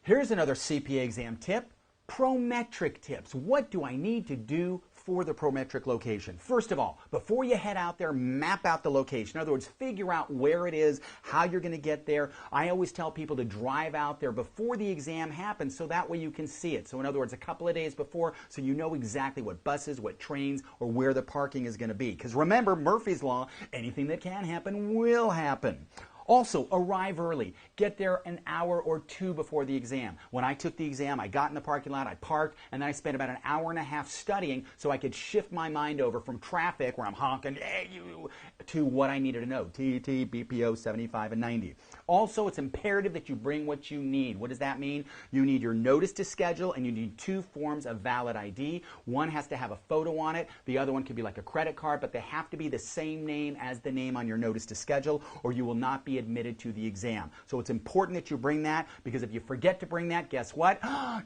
Here's another CPA exam tip, Prometric tips. What do I need to do for the Prometric location? First of all, before you head out there, map out the location. In other words, figure out where it is, how you're going to get there. I always tell people to drive out there before the exam happens so that way you can see it. So in other words, a couple of days before so you know exactly what buses, what trains, or where the parking is going to be. Because remember, Murphy's Law, anything that can happen will happen. Also, arrive early. Get there an hour or two before the exam. When I took the exam, I got in the parking lot, I parked, and then I spent about an hour and a half studying so I could shift my mind over from traffic, where I'm honking, hey, you, to what I needed to know, TT, BPO, 75, and 90. Also, it's imperative that you bring what you need. What does that mean? You need your notice to schedule, and you need 2 forms of valid ID. One has to have a photo on it. The other one could be like a credit card, but they have to be the same name as the name on your notice to schedule, or you will not be admitted to the exam. So it's important that you bring that, because if you forget to bring that, guess what?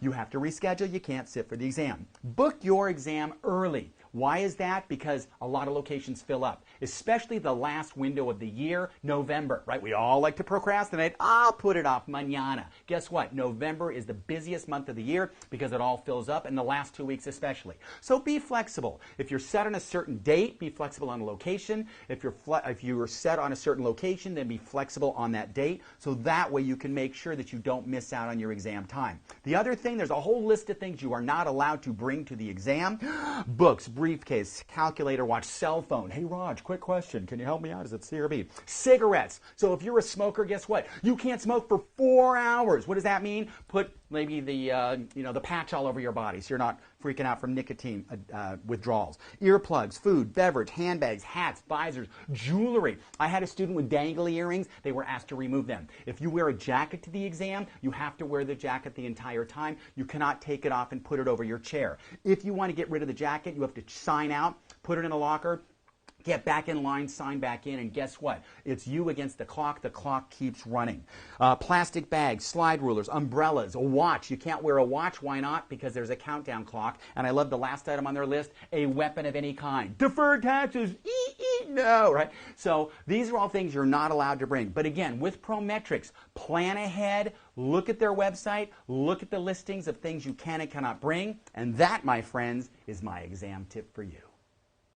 You have to reschedule. You can't sit for the exam. Book your exam early. Why is that? Because a lot of locations fill up, especially the last window of the year, November, right? We all like to procrastinate. I'll put it off mañana. Guess what? November is the busiest month of the year because it all fills up, and the last 2 weeks especially. So be flexible. If you're set on a certain date, be flexible on a location. If you're set on a certain location, then be flexible on that date, so that way you can make sure that you don't miss out on your exam time. The other thing, there's a whole list of things you are not allowed to bring to the exam. Books, briefcase, calculator, watch, cell phone. Hey Raj, quick question. Can you help me out? Is it C or B? Cigarettes. So if you're a smoker, guess what? You can't smoke for 4 hours. What does that mean? Put maybe the patch all over your body so you're not freaking out from nicotine withdrawals. Earplugs, food, beverage, handbags, hats, visors, jewelry. I had a student with dangly earrings. They were asked to remove them. If you wear a jacket to the exam, you have to wear the jacket the entire time. You cannot take it off and put it over your chair. If you want to get rid of the jacket, you have to sign out, put it in a locker, get back in line, sign back in, and guess what? It's you against the clock. The clock keeps running. Plastic bags, slide rulers, umbrellas, a watch. You can't wear a watch. Why not? Because there's a countdown clock. And I love the last item on their list, a weapon of any kind. Deferred taxes, no, right? So these are all things you're not allowed to bring. But again, with Prometrics, plan ahead, look at their website, look at the listings of things you can and cannot bring, and that, my friends, is my exam tip for you.